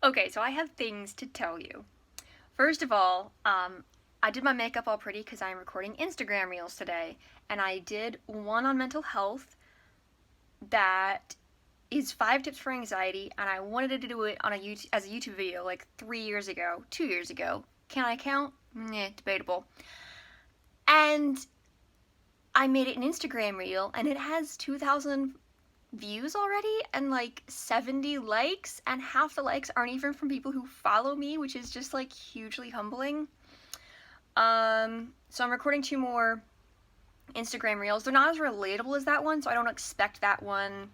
Okay, so I have things to tell you. First of all, I did my makeup all pretty because I'm recording Instagram Reels today, and I did one on mental health that is 5 tips for anxiety, and I wanted to do it on as a YouTube video like 3 years ago, 2 years ago. Can I count? Nah, debatable. And I made it an Instagram Reel, and it has 2,000 views already and like 70 likes, and half the likes aren't even from people who follow me, which is just like hugely humbling. So I'm recording 2 more Instagram Reels. They're not as relatable as that one, so I don't expect that one.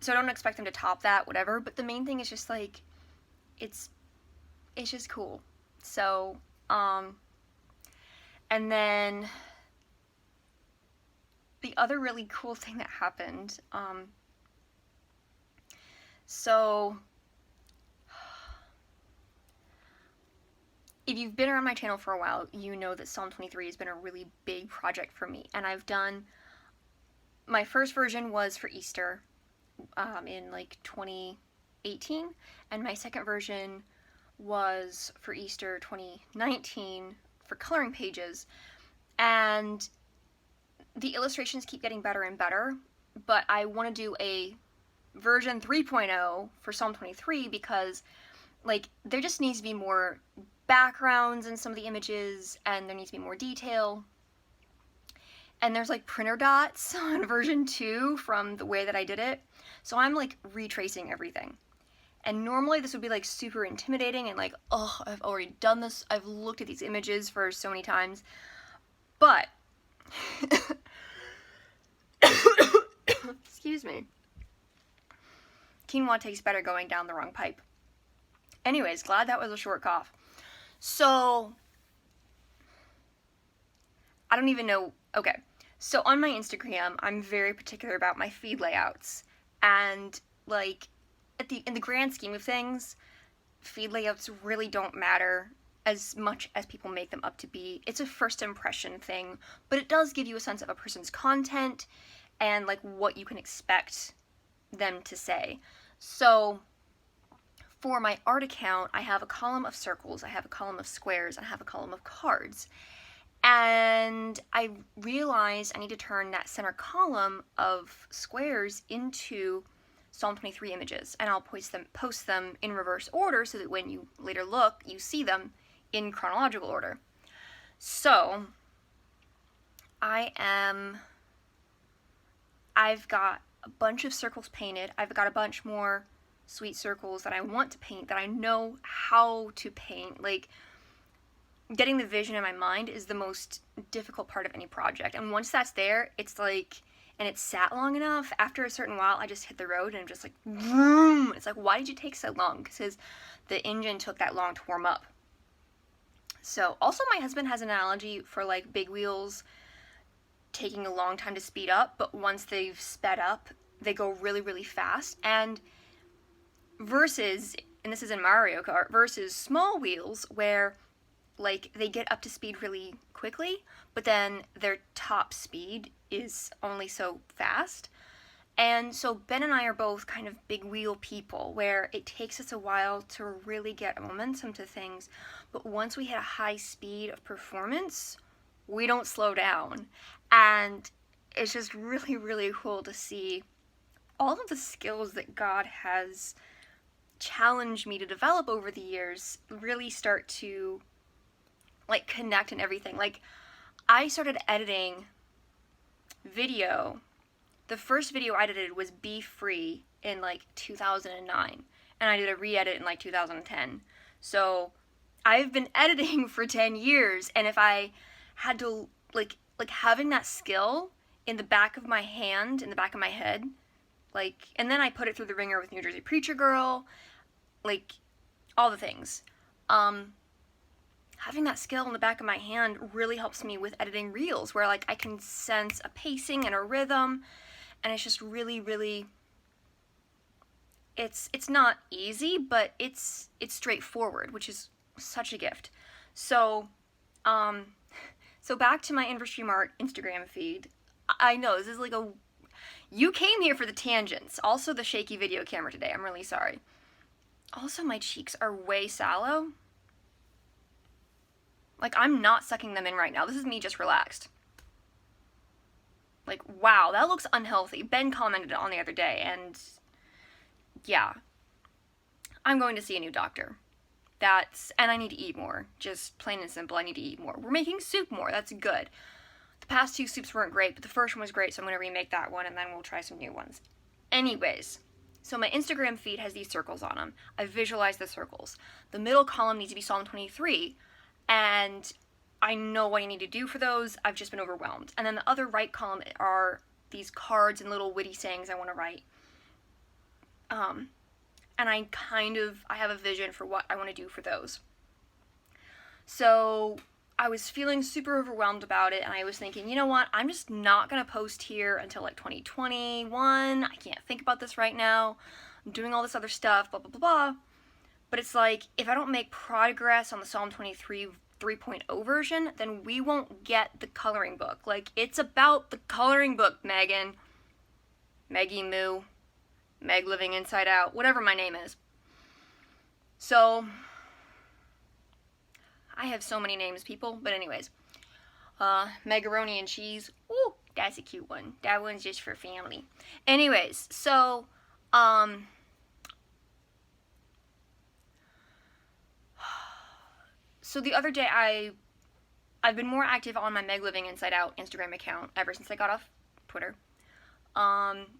So I don't expect them to top that, whatever. But the main thing is just like, it's just cool. So, and then the other really cool thing that happened, so if you've been around my channel for a while, you know that Psalm 23 has been a really big project for me. And I've done, my first version was for Easter in like 2018, and my second version was for Easter 2019 for coloring pages. And the illustrations keep getting better and better, but I want to do a version 3.0 for Psalm 23 because like there just needs to be more backgrounds in some of the images, and there needs to be more detail. And there's like printer dots on version 2 from the way that I did it. So I'm like retracing everything. And normally this would be like super intimidating and like, oh, I've already done this. I've looked at these images for so many times. But, excuse me. Quinoa tastes better going down the wrong pipe. Anyways, glad that was a short cough. So, I don't even know. Okay, so on my Instagram, I'm very particular about my feed layouts, and like in the grand scheme of things, feed layouts really don't matter as much as people make them up to be. It's a first impression thing, but it does give you a sense of a person's content and like what you can expect them to say. So for my art account, I have a column of circles, I have a column of squares, and I have a column of cards. And I realized I need to turn that center column of squares into Psalm 23 images, and I'll post them in reverse order so that when you later look, you see them in chronological order. So I've got a bunch of circles painted. I've got a bunch more sweet circles that I want to paint, that I know how to paint. Like, getting the vision in my mind is the most difficult part of any project. And once that's there, it's like, and it's sat long enough, after a certain while, I just hit the road and I'm just like, vroom. It's like, why did you take so long? Because the engine took that long to warm up. So, also my husband has an analogy for like big wheels taking a long time to speed up, but once they've sped up, they go really, really fast. And versus, and this is in Mario Kart, versus small wheels where like they get up to speed really quickly, but then their top speed is only so fast. And so Ben and I are both kind of big wheel people where it takes us a while to really get momentum to things, but once we hit a high speed of performance, we don't slow down. And it's just really, really cool to see all of the skills that God has challenged me to develop over the years really start to like connect and everything. Like, I started editing video. The first video I edited was Be Free in like 2009, and I did a re-edit in like 2010. So I've been editing for 10 years, and if I had to like having that skill in the back of my hand, in the back of my head, like, and then I put it through the ringer with New Jersey Preacher Girl, like all the things. Having that skill in the back of my hand really helps me with editing reels, where like I can sense a pacing and a rhythm, and it's just really, really, it's not easy, but it's straightforward, which is such a gift. So so back to my Anniversary Mart Instagram feed. I know this is like you came here for the tangents, also the shaky video camera today. I'm really sorry. Also, my cheeks are way sallow. Like, I'm not sucking them in right now. This is me just relaxed. Like, wow, that looks unhealthy. Ben commented on the other day, and yeah. I'm going to see a new doctor. And I need to eat more. Just plain and simple, I need to eat more. We're making soup more. That's good. The past 2 soups weren't great, but the first one was great, so I'm going to remake that one, and then we'll try some new ones. Anyways, so my Instagram feed has these circles on them. I visualize the circles. The middle column needs to be Psalm 23, and I know what I need to do for those. I've just been overwhelmed. And then the other right column are these cards and little witty sayings I want to write. And I have a vision for what I want to do for those. So I was feeling super overwhelmed about it, and I was thinking, you know what, I'm just not going to post here until like 2021. I can't think about this right now. I'm doing all this other stuff, blah, blah, blah, blah. But it's like, if I don't make progress on the Psalm 23 3.0 version, then we won't get the coloring book. Like, it's about the coloring book, Megan. Maggie Moo. Meg Living Inside Out, whatever my name is. So, I have so many names, people, but anyways. Megaroni and Cheese. Ooh, that's a cute one. That one's just for family. Anyways, so, so the other day I've been more active on my Meg Living Inside Out Instagram account ever since I got off Twitter.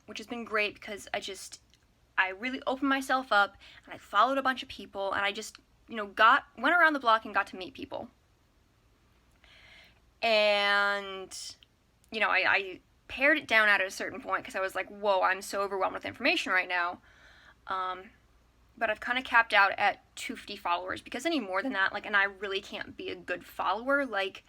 Which has been great because I really opened myself up, and I followed a bunch of people, and I just, went around the block and got to meet people. And, I pared it down at a certain point because I was like, whoa, I'm so overwhelmed with information right now. But I've kind of capped out at 250 followers because any more than that, and I really can't be a good follower. Like,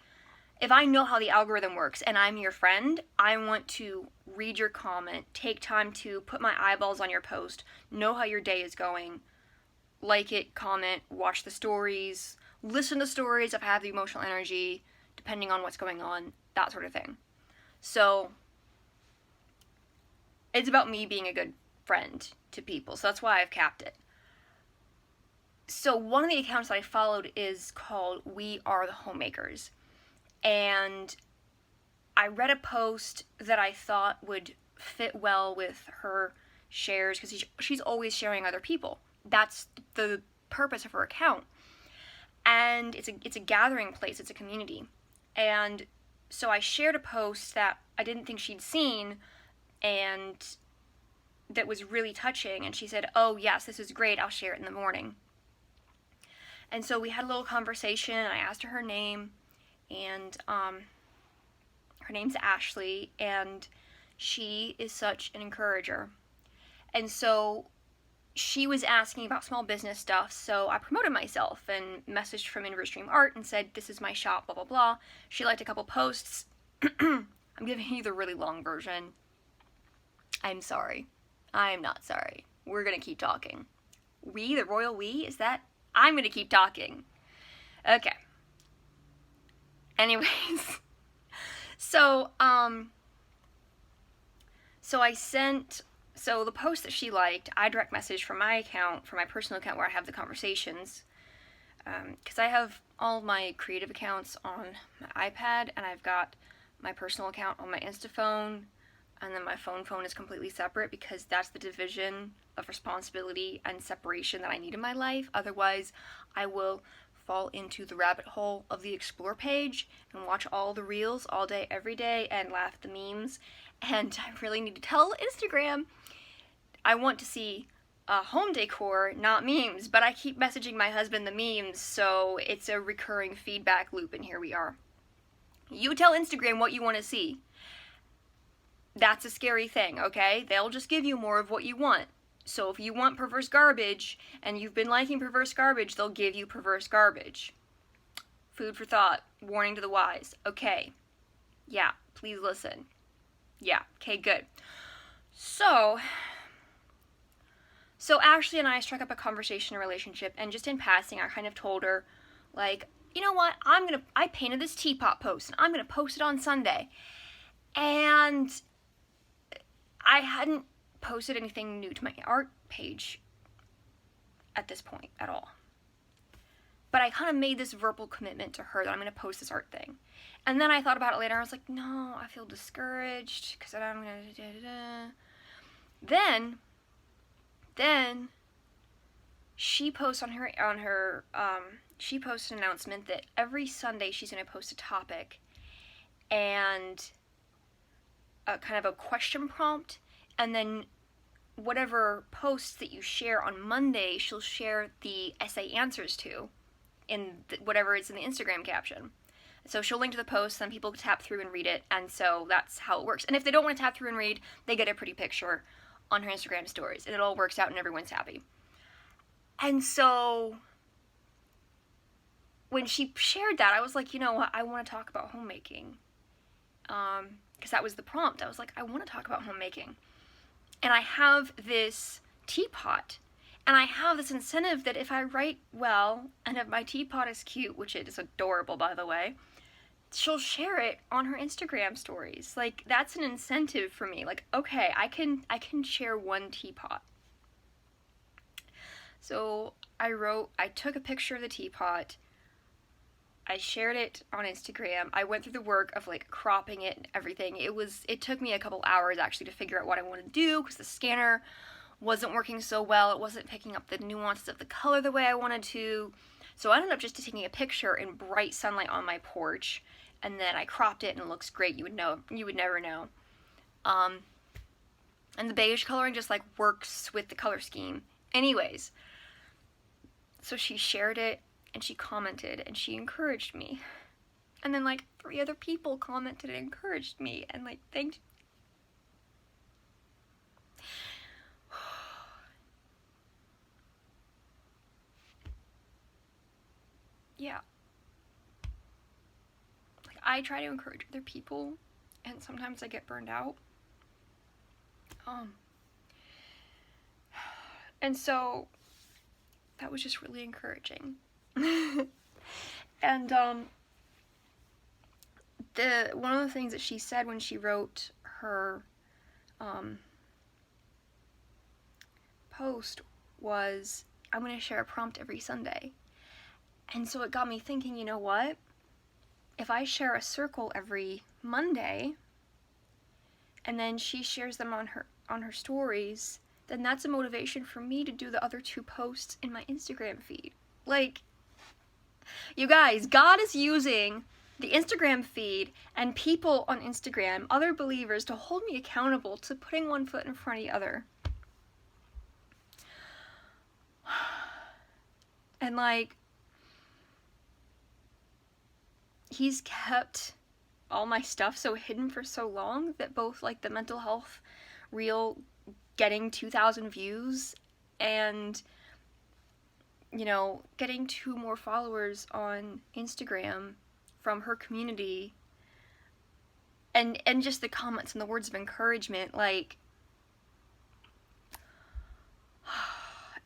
if I know how the algorithm works and I'm your friend, I want to read your comment, take time to put my eyeballs on your post, know how your day is going, like it, comment, watch the stories, listen to stories if I have the emotional energy, depending on what's going on, that sort of thing. So, it's about me being a good friend to people, so that's why I've capped it. So, one of the accounts that I followed is called We Are the Homemakers. And I read a post that I thought would fit well with her shares because she's always sharing other people. That's the purpose of her account. And it's a gathering place, it's a community. And so I shared a post that I didn't think she'd seen and that was really touching. And she said, oh yes, this is great, I'll share it in the morning. And so we had a little conversation, and I asked her name. And her name's Ashley, and she is such an encourager. And so she was asking about small business stuff, so I promoted myself and messaged from Inverse Dream Art and said, this is my shop, blah, blah, blah. She liked a couple posts. I'm giving you the really long version. I'm sorry. I'm not sorry. We're going to keep talking. We, the royal we, is that? I'm going to keep talking. Okay. Anyways, so the post that she liked, I direct messaged from my account, from my personal account where I have the conversations, because I have all of my creative accounts on my iPad, and I've got my personal account on my Instaphone, and then my phone is completely separate because that's the division of responsibility and separation that I need in my life. Otherwise, I will fall into the rabbit hole of the explore page and watch all the reels all day, every day, and laugh at the memes. And I really need to tell Instagram I want to see home decor, not memes, but I keep messaging my husband the memes, so it's a recurring feedback loop, and here we are. You tell Instagram what you want to see. That's a scary thing, okay? They'll just give you more of what you want. So if you want perverse garbage, and you've been liking perverse garbage, they'll give you perverse garbage. Food for thought. Warning to the wise. Okay. Yeah, please listen. Yeah, okay, good. So Ashley and I struck up a conversation relationship, and just in passing, I kind of told her, like, you know what, I painted this teapot post, and I'm gonna post it on Sunday. And I hadn't posted anything new to my art page at this point at all. But I kind of made this verbal commitment to her that I'm going to post this art thing. And then I thought about it later. I was like, no, I feel discouraged because I'm going to... Then she posts she posts an announcement that every Sunday she's going to post a topic and a kind of a question prompt, and then whatever posts that you share on Monday, she'll share the essay answers to in whatever it's in the Instagram caption. So she'll link to the post, then people tap through and read it, and so that's how it works. And if they don't want to tap through and read, they get a pretty picture on her Instagram stories, and it all works out and everyone's happy. And so when she shared that, I was like, you know what, I want to talk about homemaking. Because that was the prompt. I was like, I want to talk about homemaking. And I have this teapot, and I have this incentive that if I write well, and if my teapot is cute, which it is adorable, by the way, she'll share it on her Instagram stories. Like, that's an incentive for me. Like, okay, I can share one teapot. So I took a picture of the teapot, I shared it on Instagram. I went through the work of like cropping it and everything. It took me a couple hours actually to figure out what I wanted to do because the scanner wasn't working so well. It wasn't picking up the nuances of the color the way I wanted to. So I ended up just taking a picture in bright sunlight on my porch, and then I cropped it and it looks great. You would never know. And the beige coloring just like works with the color scheme. Anyways, so she shared it and she commented and she encouraged me. And then like 3 other people commented and encouraged me and like thanked. Yeah. Like I try to encourage other people and sometimes I get burned out. And so that was just really encouraging. And one of the things that she said when she wrote her post was, I'm going to share a prompt every Sunday. And so it got me thinking, you know what? If I share a circle every Monday and then she shares them on her stories, then that's a motivation for me to do the other 2 posts in my Instagram feed. Like, you guys, God is using the Instagram feed and people on Instagram, other believers, to hold me accountable to putting one foot in front of the other. And like, he's kept all my stuff so hidden for so long that both like the mental health reel getting 2,000 views and, you know, getting 2 more followers on Instagram from her community, and just the comments and the words of encouragement, like,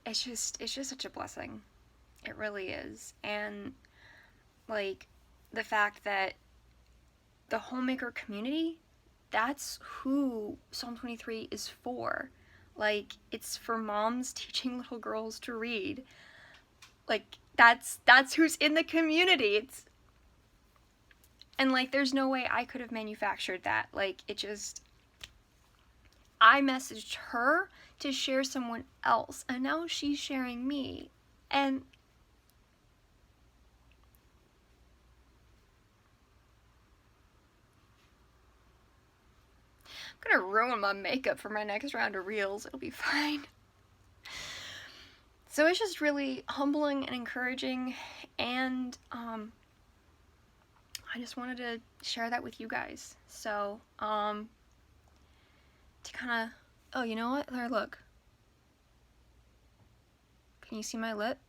it's just such a blessing. It really is. And like the fact that the homemaker community, that's who Psalm 23 is for. Like, it's for moms teaching little girls to read. Like, that's who's in the community. And like, there's no way I could have manufactured that. Like, I messaged her to share someone else, and now she's sharing me. And I'm gonna ruin my makeup for my next round of reels. It'll be fine. So it's just really humbling and encouraging, and I just wanted to share that with you guys. So, to kind of, oh, you know what? There, look. Can you see my lip?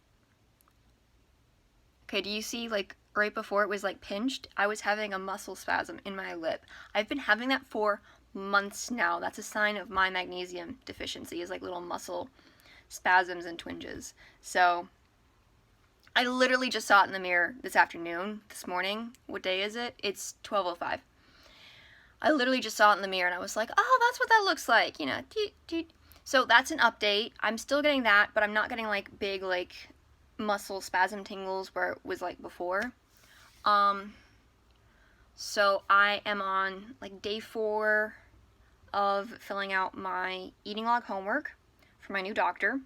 Okay, do you see, like, right before it was, like, pinched? I was having a muscle spasm in my lip. I've been having that for months now. That's a sign of my magnesium deficiency, is, like, little muscle spasms and twinges. So I literally just saw it in the mirror this morning. What day is it? It's 12:05. I literally just saw it in the mirror and I was like, oh, that's what that looks like, you know. So that's an update. I'm still getting that, but I'm not getting like big like muscle spasm tingles where it was like before. So I am on like day 4 of filling out my eating log homework for my new doctor.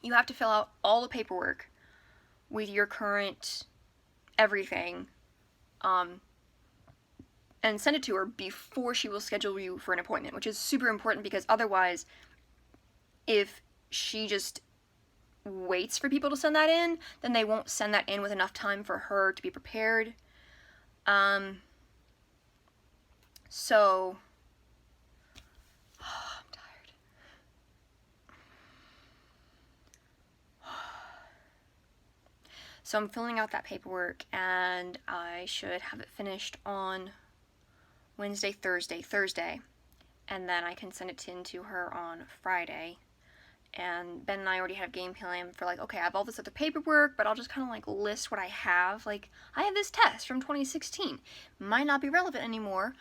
You have to fill out all the paperwork with your current everything, and send it to her before she will schedule you for an appointment, which is super important because otherwise, if she just waits for people to send that in, then they won't send that in with enough time for her to be prepared. So, I'm tired. So I'm filling out that paperwork, and I should have it finished on Wednesday, Thursday, and then I can send it in to her on Friday. And Ben and I already have a game plan for like, okay, I have all this other paperwork, but I'll just kind of like list what I have. Like, I have this test from 2016. Might not be relevant anymore,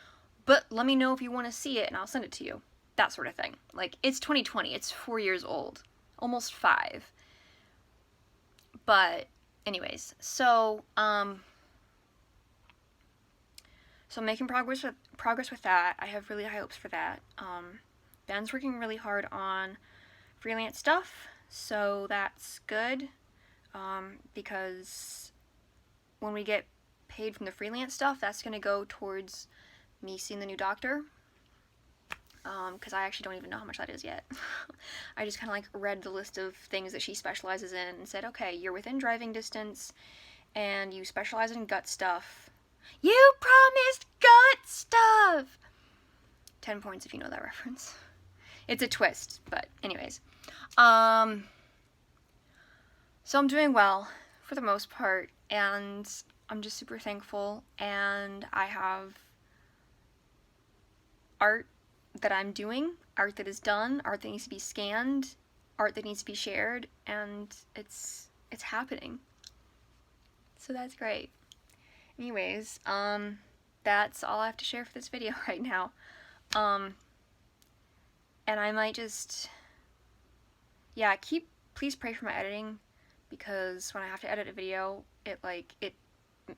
but let me know if you want to see it and I'll send it to you. That sort of thing. Like, it's 2020. It's 4 years old. Almost 5. But anyways, so I'm making progress with that. I have really high hopes for that. Ben's working really hard on freelance stuff, so that's good, because when we get paid from the freelance stuff, that's going to go towards me seeing the new doctor, because I actually don't even know how much that is yet. I just kind of like read the list of things that she specializes in and said, okay, you're within driving distance and you specialize in gut stuff. You promised gut stuff! 10 points if you know that reference. It's a twist, but anyways. So I'm doing well for the most part, and I'm just super thankful, and I have art that I'm doing, art that is done, art that needs to be scanned, art that needs to be shared, and it's happening. So that's great. Anyways, that's all I have to share for this video right now. And I might just, yeah, please pray for my editing, because when I have to edit a video,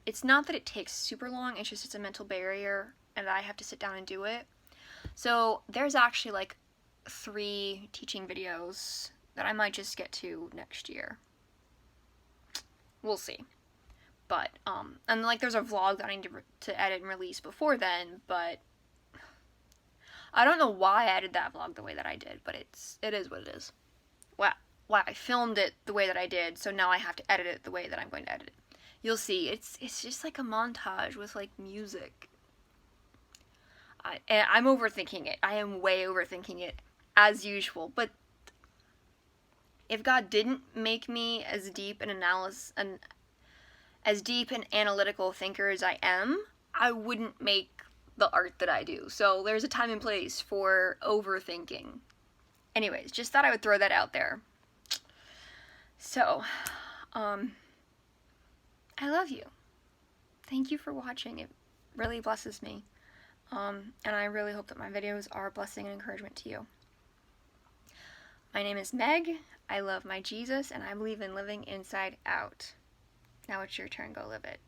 it's not that it takes super long, it's just it's a mental barrier, and I have to sit down and do it. So there's actually like 3 teaching videos that I might just get to next year. We'll see. But, and like there's a vlog that I need to edit and release before then, but I don't know why I edited that vlog the way that I did, but it is what it is. Why I filmed it the way that I did, so now I have to edit it the way that I'm going to edit it. You'll see, it's just like a montage with like music. And I'm overthinking it. I am way overthinking it, as usual. But if God didn't make me as deep an analytical thinker as I am, I wouldn't make the art that I do. So there's a time and place for overthinking. Anyways, just thought I would throw that out there. So, I love you. Thank you for watching. It really blesses me. And I really hope that my videos are a blessing and encouragement to you. My name is Meg. I love my Jesus, and I believe in living inside out. Now it's your turn. Go live it.